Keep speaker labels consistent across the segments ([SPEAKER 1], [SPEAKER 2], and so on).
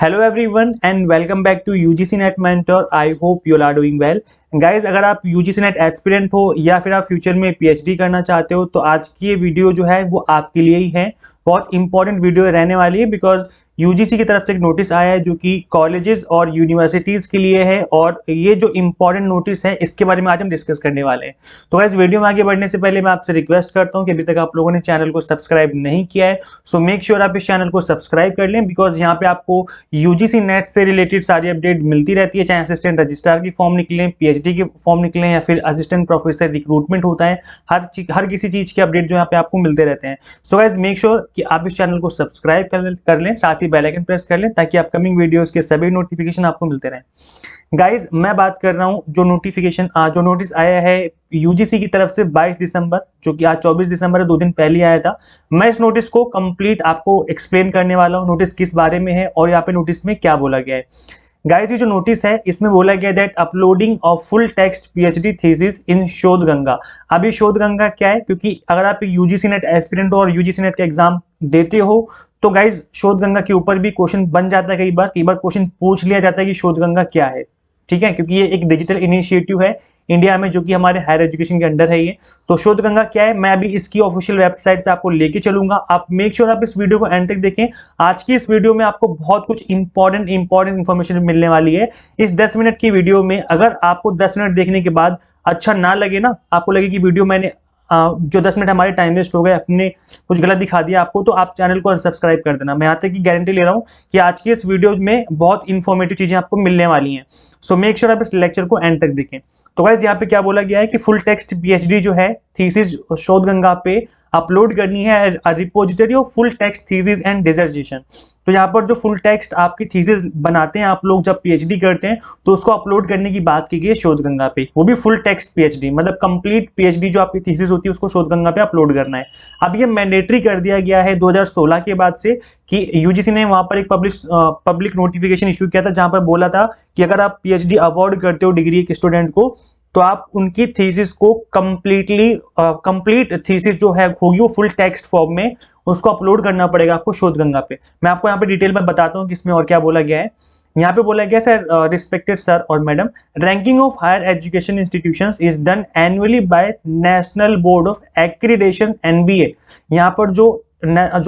[SPEAKER 1] Hello everyone and welcome back to UGC NET mentor. I hope you are doing well guys. अगर आप UGC net aspirant हो या फिर आप future में पीएचडी करना चाहते हो तो आज की ये वीडियो जो है वो आपके लिए ही है। बहुत इंपॉर्टेंट वीडियो रहने वाली है बिकॉज यूजीसी की तरफ से एक नोटिस आया है जो कि कॉलेजेस और यूनिवर्सिटीज़ के लिए है, और ये जो इंपॉर्टेंट नोटिस है इसके बारे में आज हम डिस्कस करने वाले हैं। तो गाइस वीडियो में आगे बढ़ने से पहले मैं आपसे रिक्वेस्ट करता हूं कि अभी तक आप लोगों ने चैनल को सब्सक्राइब नहीं किया है सो मेक श्योर आप इस चैनल को सब्सक्राइब कर लें बिकॉज यहाँ पे आपको यूजीसी नेट से रिलेटेड सारी अपडेट मिलती रहती है, चाहे असिस्टेंट रजिस्ट्रार की फॉर्म निकले, पीएचडी के फॉर्म निकले या फिर असिस्टेंट प्रोफेसर रिक्रूटमेंट होता है। हर किसी चीज़ के अपडेट जो यहाँ पे आपको मिलते रहते हैं। सो गाइस मेक श्योर कि आप इस चैनल को सब्सक्राइब कर लें, साथ ही बेल आइकन प्रेस कर लें ताकि अपकमिंग वीडियोस के सभी नोटिफिकेशन आपको मिलते रहें। गाइज मैं बात कर रहा हूं जो नोटिस आया है यूजीसी की तरफ से 22 दिसंबर, जो कि आज 24 दिसंबर है, 2 दिन पहले आया था। मैं इस नोटिस को कंप्लीट आपको एक्सप्लेन करने वाला हूं, नोटिस किस बारे में है और यहाँ पे नोटिस में क्या बोला गया है। गाइज ये जो नोटिस है इसमें बोला गया that uploading of full text PhD thesis in Shodhganga. अब ये शोध गंगा क्या है, क्योंकि अगर आप यूजीसी नेट एस्पिरेंट हो और यूजीसी नेट का एग्जाम देते हो तो गाइज शोध गंगा के ऊपर भी क्वेश्चन बन जाता है। कई बार क्वेश्चन पूछ लिया जाता है कि शोध गंगा क्या है, ठीक है, क्योंकि ये एक डिजिटल इनिशिएटिव है इंडिया में जो कि हमारे हायर एजुकेशन के अंडर है ये। तो शोध गंगा क्या है मैं अभी इसकी ऑफिशियल वेबसाइट पे आपको लेके चलूंगा। आप मेक श्योर आप इस वीडियो को एंड तक देखें। आज की इस वीडियो में आपको बहुत कुछ इंपॉर्टेंट इंफॉर्मेशन मिलने वाली है। इस 10 मिनट की वीडियो में अगर आपको 10 मिनट देखने के बाद अच्छा ना लगे ना, आपको लगे कि वीडियो मैंने जो 10 मिनट हमारे टाइम वेस्ट हो गए, अपने कुछ गलत दिखा दिया आपको, तो आप चैनल को अनसब्सक्राइब कर देना। मैं यहाँ तक की गारंटी ले रहा हूँ कि आज की इस वीडियो में बहुत इंफॉर्मेटिव चीजें आपको मिलने वाली हैं। सो मेक श्योर आप इस लेक्चर को एंड तक देखें। तो गाइस यहाँ पे क्या बोला गया है कि फुल टेक्स्ट पीएचडी जो है थीसिस शोध गंगा पे अपलोड करनी है repository of full text thesis and dissertation. तो यहाँ पर जो फुल टेक्स्ट आपकी थीसिस बनाते हैं आप लोग जब पीएचडी करते हैं तो उसको अपलोड करने की बात की गई है शोध गंगा पे, वो भी फुल टेक्स्ट पीएचडी, मतलब कंप्लीट पीएचडी जो आपकी थीसिस होती है उसको शोध गंगा पे अपलोड करना है। अब ये मैंडेटरी कर दिया गया है 2016 के बाद से कि यूजीसी ने वहां पर एक पब्लिक नोटिफिकेशन इशू किया था जहां पर बोला था कि अगर आप पीएचडी अवॉर्ड करते हो डिग्री एक स्टूडेंट को तो आप उनकी थीसिस को कंप्लीट थीसिस जो है होगी वो फुल टेक्स्ट फॉर्म में उसको अपलोड करना पड़ेगा आपको शोध गंगा पे। मैं आपको यहाँ पे डिटेल में बताता हूँ कि इसमें और क्या बोला गया है। यहाँ पे बोला गया सर, रिस्पेक्टेड सर और madam, ranking of higher education institutions is done annually by National Board of Accreditation NBA. यहाँ पर जो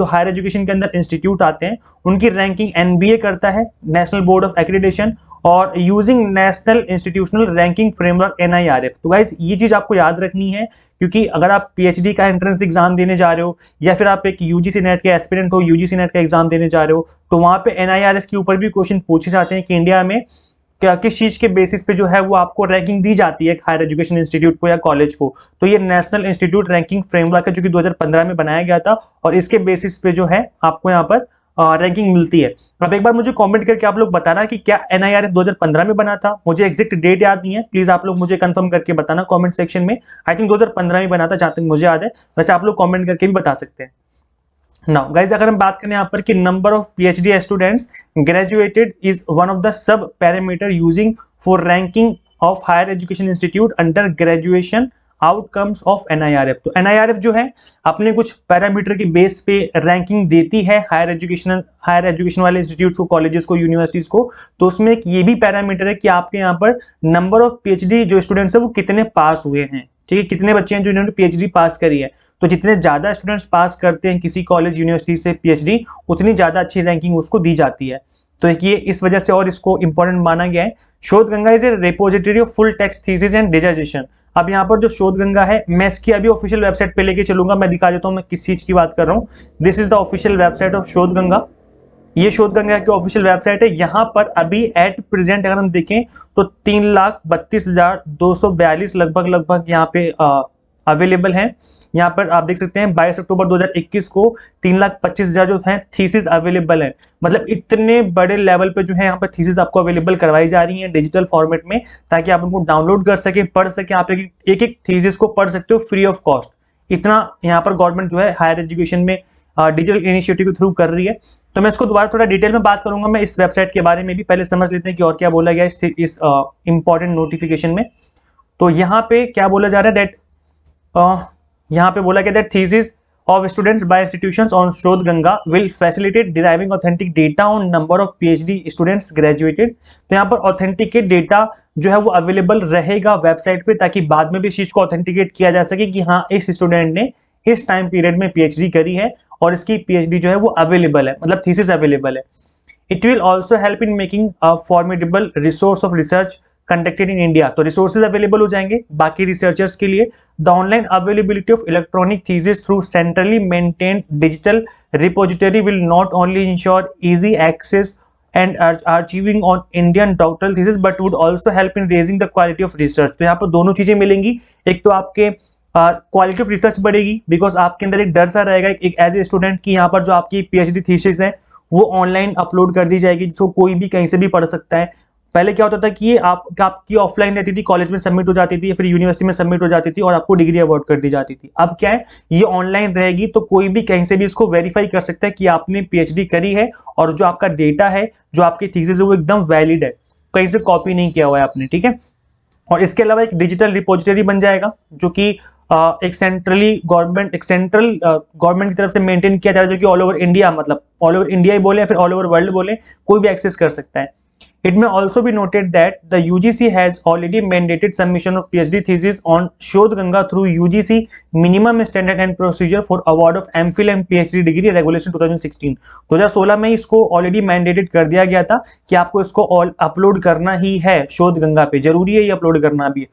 [SPEAKER 1] हायर एजुकेशन के अंदर इंस्टीट्यूट आते हैं उनकी रैंकिंग एनबीए करता है, नेशनल बोर्ड ऑफ एक्रीडेशन, और using national institutional ranking framework NIRF. तो गाइज ये चीज आपको याद रखनी है क्योंकि अगर आप पीएचडी का एंट्रेंस एग्जाम देने जा रहे हो या फिर आप एक यूजीसी नेट के एस्पिरेंट हो, यूजीसी नेट का एग्जाम देने जा रहे हो, तो वहां पे एनआईआरएफ के ऊपर भी क्वेश्चन पूछे जाते हैं कि इंडिया में क्या किस चीज के बेसिस पे जो है वो आपको रैंकिंग दी जाती है हायर एजुकेशन इंस्टीट्यूट को या कॉलेज को। तो ये नेशनल इंस्टीट्यूट रैंकिंग फ्रेमवर्क है जो कि 2015 में बनाया गया था और इसके बेसिस पे जो है आपको यहाँ पर रैंकिंग मिलती है। अब एक बार मुझे कमेंट करके आप लोग बताना कि क्या एनआईआरएफ 2015 में बना था। मुझे एग्जैक्ट डेट याद नहीं है, प्लीज आप लोग मुझे कंफर्म करके बताना कमेंट सेक्शन में। आई थिंक 2015 में बना था जहां तक मुझे याद है, वैसे आप लोग कमेंट करके भी बता सकते हैं। नाउ गाइज अगर हम बात करें यहाँ पर कि number of PhD students graduated is one of the sub parameter using for ranking of higher education institute under graduation outcomes of NIRF. तो एनआईआरएफ जो है अपने कुछ पैरामीटर की बेस पे रैंकिंग देती है हायर एजुकेशन वाले इंस्टीट्यूट्स को, कॉलेजेस को, यूनिवर्सिटीज को। तो उसमें एक ये भी पैरामीटर है कि आपके यहाँ पर नंबर ऑफ पीएचडी जो स्टूडेंट्स है वो कितने पास हुए हैं, ठीक है, कितने बच्चे हैं जो इन्होंने पीएचडी पास करी है। तो जितने ज्यादा स्टूडेंट्स पास करते हैं किसी कॉलेज यूनिवर्सिटी से पीएचडी, उतनी ज्यादा अच्छी रैंकिंग उसको दी जाती है। तो ये इस वजह से और इसको इंपॉर्टेंट माना गया है। शोध Ganga is a repository of full text thesis and dissertation. अब यहाँ पर जो शोध गंगा है मैं इसकी अभी ऑफिशियल वेबसाइट पे लेके चलूंगा, मैं दिखा देता हूँ मैं किस चीज की बात कर रहा हूँ। This is the official website of शोध गंगा। ये शोध गंगा की ऑफिशियल वेबसाइट है। यहाँ पर अभी एट प्रेजेंट अगर हम देखें तो 3,32,242 लगभग यहाँ पे अवेलेबल हैं। यहाँ पर आप देख सकते हैं 22 अक्टूबर 2021 को 3,25,000 जो है थीसिस अवेलेबल है। मतलब इतने बड़े लेवल पे जो है यहाँ पर थीसिस आपको अवेलेबल करवाई जा रही है डिजिटल फॉर्मेट में, ताकि आप उनको डाउनलोड कर सकें, पढ़ सकें। आप एक थीसिस को पढ़ सकते हो फ्री ऑफ कॉस्ट। इतना यहाँ पर गवर्नमेंट जो है हायर एजुकेशन में डिजिटल इनिशिएटिव के थ्रू कर रही है। तो मैं इसको दोबारा थोड़ा डिटेल में बात करूंगा मैं इस वेबसाइट के बारे में भी। पहले समझ लेते हैं कि और क्या बोला गया इस इंपॉर्टेंट नोटिफिकेशन में। तो यहाँ पे क्या बोला जा रहा है दैट यहाँ पे बोला गया that thesis of students by institutions on शोध Ganga will facilitate deriving authentic data on number of PhD students graduated। तो यहाँ पर ऑथेंटिकेट डेटा जो है वो अवेलेबल रहेगा वेबसाइट पे, ताकि बाद में भी इस चीज को ऑथेंटिकेट किया जा सके कि हाँ इस स्टूडेंट ने इस टाइम पीरियड में PhD करी है और इसकी PhD जो है वो अवेलेबल है, मतलब थीसिस अवेलेबल है। It will also help in making a formidable resource of research conducted in India. तो रिसोर्सेज अवेलेबल हो जाएंगे बाकी रिसर्चर्स के लिए। The online availability of electronic thesis through centrally maintained digital repository will not only ensure easy access and achieving on Indian doctoral thesis but would also help in raising the quality of research। तो यहाँ पर दोनों चीजें मिलेंगी, एक तो आपके quality of research बढ़ेगी बिकॉज आपके अंदर एक डर सा रहेगा एक एज ए स्टूडेंट की यहाँ पर जो आपकी PhD थीसिस है वो ऑनलाइन अपलोड कर दी जाएगी, जिसको कोई भी कहीं से भी पढ़ सकता है। पहले क्या होता था कि ये आपकी ऑफलाइन रहती थी, कॉलेज में सबमिट हो जाती थी या फिर यूनिवर्सिटी में सबमिट हो जाती थी और आपको डिग्री अवार्ड कर दी जाती थी। अब क्या है, ये ऑनलाइन रहेगी तो कोई भी कहीं से भी इसको वेरीफाई कर सकता है कि आपने PhD करी है और जो आपका डेटा है, जो आपकी थीसिस है वो एकदम वैलिड है, कहीं से कॉपी नहीं किया हुआ है आपने, ठीक है। और इसके अलावा एक डिजिटल रिपोजिटरी बन जाएगा जो कि एक सेंट्रल गवर्नमेंट की तरफ से मेंटेन किया जा रहा है, जो कि ऑल ओवर इंडिया, मतलब ऑल ओवर इंडिया ही बोले या फिर ऑल ओवर वर्ल्ड बोले, कोई भी एक्सेस कर सकता है। It may also be noted that the UGC has already mandated submission of PhD thesis on शोध Ganga through UGC minimum standard and procedure for award of MPhil and PhD degree regulation 2016। 2016 में इसको already mandated कर दिया गया था कि आपको इसको अपलोड करना ही है, शोध गंगा पे जरूरी है ये अपलोड करना भी।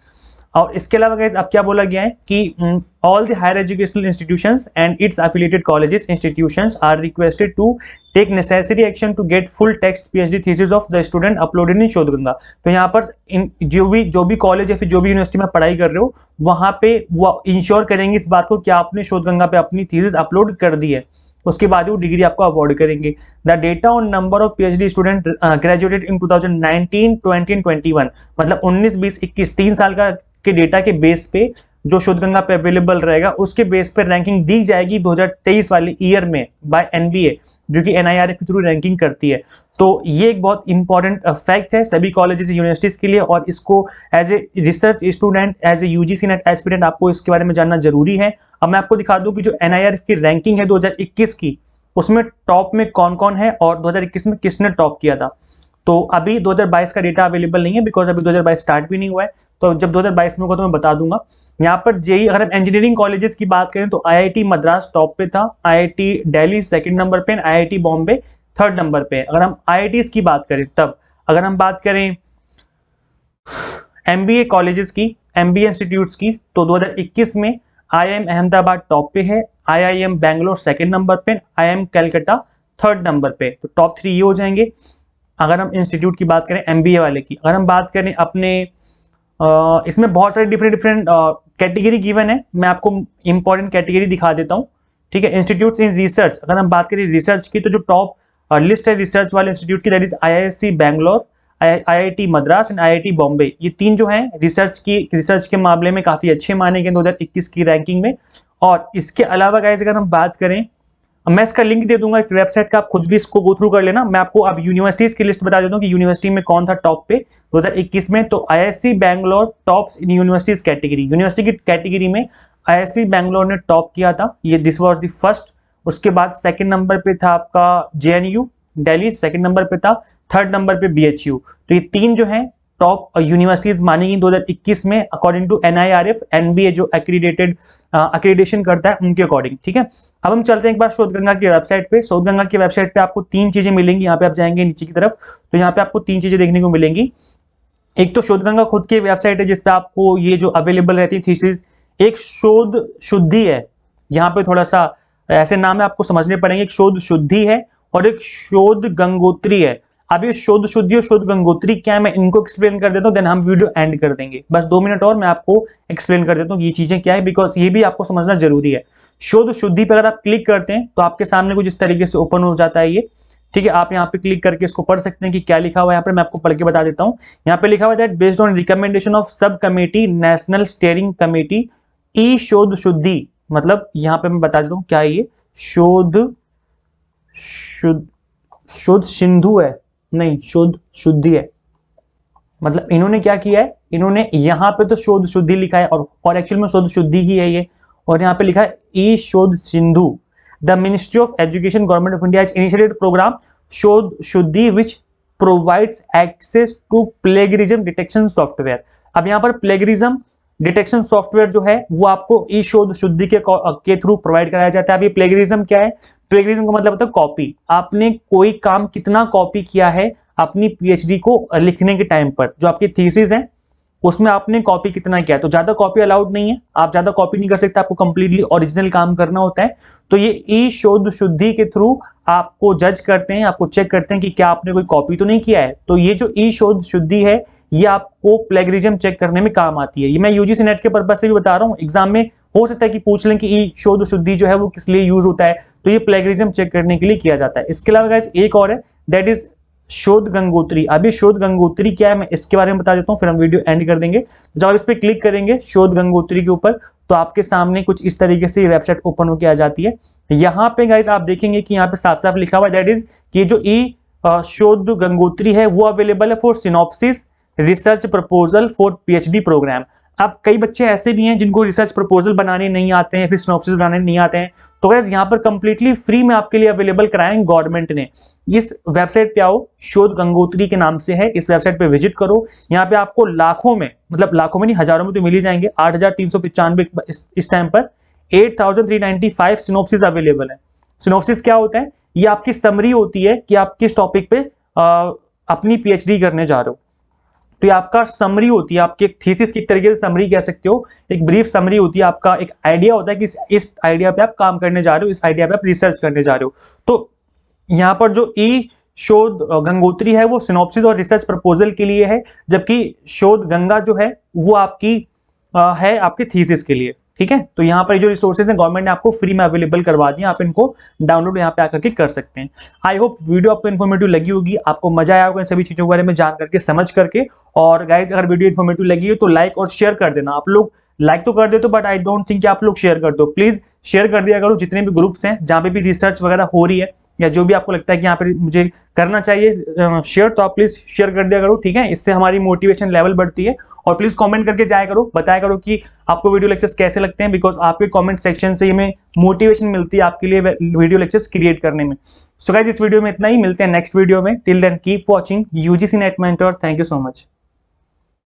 [SPEAKER 1] और इसके अलावा गाइस अब क्या बोला गया है कि all the higher educational institutions and its affiliated colleges institutions are requested to take necessary action to get full text PhD thesis of the student uploaded in Shodhganga. तो यहाँ पर जो भी कॉलेज या फिर जो भी यूनिवर्सिटी में पढ़ाई कर रहे हो वहाँ पे वो इंश्योर करेंगे इस बात को कि आपने शोध गंगा पे अपनी थीसिस अपलोड कर दी है, उसके बाद वो डिग्री आपको अवॉर्ड करेंगे। The data on number of PhD student graduated in 2019, 20 and 21, मतलब 19, 20, 21 3 साल का के डेटा के बेस पे जो शोध गंगा पे अवेलेबल रहेगा उसके बेस पे रैंकिंग दी जाएगी 2023 वाले ईयर में बाय NBA, जो कि NIRF के थ्रू रैंकिंग करती है। तो ये एक बहुत इंपॉर्टेंट फैक्ट है सभी कॉलेजेस यूनिवर्सिटीज के लिए, और इसको as a research student, as a UGC NET aspirant आपको इसके बारे में जानना जरूरी है। अब मैं आपको दिखा दूं कि जो NIRF की रैंकिंग है 2021 की, उसमें टॉप में कौन कौन है और 2021 में किसने टॉप किया था। तो अभी 2022 का डेटा अवेलेबल नहीं है बिकॉज अभी 2022 स्टार्ट भी नहीं हुआ है, तो जब 2022 में होगा तो मैं बता दूंगा। यहाँ पर जेई अगर हम इंजीनियरिंग कॉलेजेस की बात करें तो IIT मद्रास टॉप पे था, IIT दिल्ली सेकंड नंबर पे, IIT बॉम्बे थर्ड नंबर पे। अगर हम IITs की बात करें तब, अगर हम बात करें MBA कॉलेजेस की, MBA इंस्टीट्यूट्स की, तो 2021 में IIM अहमदाबाद टॉप पे है, IIM बैंगलोर सेकंड नंबर पे, IIM कलकत्ता थर्ड नंबर पे। तो टॉप 3 ये हो जाएंगे अगर हम इंस्टीट्यूट की बात करें MBA वाले की। अगर हम बात करें अपने इसमें बहुत सारे डिफरेंट कैटेगरी गिवन है, मैं आपको इंपॉर्टेंट कैटेगरी दिखा देता हूँ, ठीक है। इंस्टीट्यूट्स इन रिसर्च, अगर हम बात करें रिसर्च की तो जो टॉप लिस्ट है रिसर्च वाले इंस्टीट्यूट की, that is IISc Bangalore, IIT Madras and IIT Bombay. ये 3 जो हैं रिसर्च के मामले में काफी अच्छे माने गए 2021 की रैंकिंग में। और इसके अलावा गाइस अगर हम बात करें, मैं इसका लिंक दे दूंगा इस वेबसाइट का, आप खुद भी इसको गो थ्रू कर लेना। मैं आपको अब यूनिवर्सिटीज की लिस्ट बता देता हूँ कि यूनिवर्सिटी में कौन था टॉप पे 2021 में। तो IISc बैंगलोर टॉप्स इन यूनिवर्सिटीज कैटेगरी, यूनिवर्सिटी की कैटेगरी में IISc बैंगलोर ने टॉप किया था, ये दिस वाज द फर्स्ट। उसके बाद सेकंड नंबर पे था आपका JNU दिल्ली, सेकंड नंबर पे था, थर्ड नंबर पे BHU। तो ये 3 जो हैं टॉप यूनिवर्सिटीज मानी गई 2021 में अकॉर्डिंग टू NIRF, NBA जो एक्रीडेशन करता है उनके अकॉर्डिंग, ठीक है। अब हम चलते हैं एक बार शोध गंगा की वेबसाइट पे। शोध गंगा की वेबसाइट पे आपको 3 चीजें मिलेंगी। यहाँ पे आप जाएंगे नीचे की तरफ तो यहाँ पे आपको 3 चीजें देखने को मिलेंगी। एक तो शोध गंगा खुद की वेबसाइट है जिसपे आपको ये जो अवेलेबल रहती है थीसिस, एक शोध शुद्धि है, यहाँ पे थोड़ा सा ऐसे नाम है आपको समझने पड़ेंगे, एक शोध शुद्धि है और एक शोध गंगोत्री है। अब ये शोध शुद्धि और शोध गंगोत्री क्या है मैं इनको एक्सप्लेन कर देता हूँ, देन हम वीडियो एंड कर देंगे। बस 2 मिनट और मैं आपको एक्सप्लेन कर देता हूँ ये चीजें क्या है, बिकॉज ये भी आपको समझना जरूरी है। शोध शुद्धि पर अगर आप क्लिक करते हैं तो आपके सामने कुछ इस तरीके से ओपन हो जाता है ये, ठीक है। आप यहाँ पे क्लिक करके इसको पढ़ सकते हैं कि क्या लिखा हुआ है यहाँ पर, मैं आपको पढ़ के बता देता हूँ। यहाँ पे लिखा हुआ है based on recommendation of sub committee national steering committee e Shodh Shuddhi, मतलब यहाँ पे मैं बता देता हूँ क्या है ये, शोध सिंधु है, नहीं शोध शुद्धि है। मतलब इन्होंने क्या किया है, इन्होंने यहाँ पे तो शोध शुद्धि लिखा है और एक्चुअल में शोध शुद्धि ही है ये, और यहाँ पे लिखा है e Shodh Sindhu. The Ministry of Education Government of India initiated programme Shodh Shuddhi which provides access to plagiarism detection software. अब यहाँ पर प्लेगरिज्म डिटेक्शन सॉफ्टवेयर जो है वो आपको ई शोध शुद्धि के थ्रू प्रोवाइड कराया जाता है। अभी प्लेगरिज्म क्या है? प्लेगरिज्म का मतलब होता है कॉपी। आपने कोई काम कितना कॉपी किया है अपनी पीएचडी को लिखने के टाइम पर, जो आपकी थीसिस है उसमें आपने कॉपी कितना किया है। तो ज्यादा कॉपी अलाउड नहीं है, आप ज्यादा कॉपी नहीं कर सकते, आपको कंप्लीटली ओरिजिनल काम करना होता है। तो ये ई शोध शुद्धि के थ्रू आपको जज करते हैं, आपको चेक करते हैं कि क्या आपने कोई कॉपी तो नहीं किया है। तो ये जो ई शोध शुद्धि है ये आपको प्लेगरिज्म चेक करने में काम आती है। ये मैं यूजीसी नेट के पर्पज से भी बता रहा हूँ, एग्जाम में हो सकता है कि पूछ लें कि ई शोध शुद्धि जो है वो किस लिए यूज होता है, तो ये प्लेगरिज्म चेक करने के लिए किया जाता है। इसके अलावा गाइस एक और है, दैट इज शोध गंगोत्री। अभी शोध गंगोत्री क्या है मैं इसके बारे में बता देता हूँ, फिर हम वीडियो एंड कर देंगे। जब आप इस पर क्लिक करेंगे शोध गंगोत्री के ऊपर तो आपके सामने कुछ इस तरीके से वेबसाइट ओपन होकर आ जाती है। यहाँ पे गाइस आप देखेंगे कि यहाँ पे साफ साफ लिखा हुआ है दैट इज कि जो ई शोध गंगोत्री है वो अवेलेबल है for synopsis research proposal for PhD programme. अब कई बच्चे ऐसे भी हैं जिनको रिसर्च प्रपोजल बनाने नहीं आते हैं, फिर सिनॉप्सिस बनाने नहीं आते हैं, तो गाइस यहाँ पर कंप्लीटली फ्री में आपके लिए अवेलेबल कराएं गवर्नमेंट ने। इस वेबसाइट पे आओ, शोध गंगोत्री के नाम से है, इस वेबसाइट पे विजिट करो। यहाँ पे आपको लाखों में, मतलब लाखों में नहीं हजारों में तो मिल ही जाएंगे, 8,395 इस टाइम पर 8,395 सिनॉप्सिस अवेलेबल है। सिनॉप्सिस क्या होता है? ये आपकी समरी होती है कि आप किस टॉपिक पे अपनी पीएचडी करने जा रहे हो। तो ये आपका समरी होती है, आपके थीसिस की तरीके से समरी कह सकते हो, एक ब्रीफ समरी होती है, आपका एक आइडिया होता है कि इस आइडिया पे आप काम करने जा रहे हो, इस आइडिया पे आप रिसर्च करने जा रहे हो। तो यहाँ पर जो ई शोध गंगोत्री है वो सिनॉप्सिस और रिसर्च प्रपोजल के लिए है, जबकि शोध गंगा जो है वो आपकी है आपके थीसिस के लिए। ठीक है, तो यहाँ पर जो रिसोर्सेज हैं गवर्नमेंट ने आपको फ्री में अवेलेबल करवा दिए, आप इनको डाउनलोड यहाँ पे आकर के कर सकते हैं। आई होप वीडियो आपको इन्फॉर्मेटिव लगी होगी, आपको मजा आया होगा इन सभी चीजों के बारे में जान करके, समझ करके। और गाइज अगर वीडियो इन्फॉर्मेटिव लगी हो तो लाइक और शेयर कर देना। आप लोग लाइक तो कर देते हो बट आई डोंट थिंक आप लोग शेयर कर दो। प्लीज शेयर कर दिया करो जितने भी ग्रुप्स हैं जहाँ पे भी रिसर्च वगैरह हो रही है या जो भी आपको लगता है कि यहाँ पे मुझे करना चाहिए शेयर, तो आप प्लीज शेयर कर दिया करो। ठीक है, इससे हमारी मोटिवेशन लेवल बढ़ती है। और प्लीज कमेंट करके जाया करो, बताया करो कि आपको वीडियो लेक्चर्स कैसे लगते हैं, बिकॉज आपके कमेंट सेक्शन से हमें मोटिवेशन मिलती है आपके लिए वीडियो लेक्चर्स क्रिएट करने में। सो गाइस इस वीडियो में इतना ही, मिलते हैं नेक्स्ट वीडियो में। Till then keep watching UGC NET mentor. Thank you so much.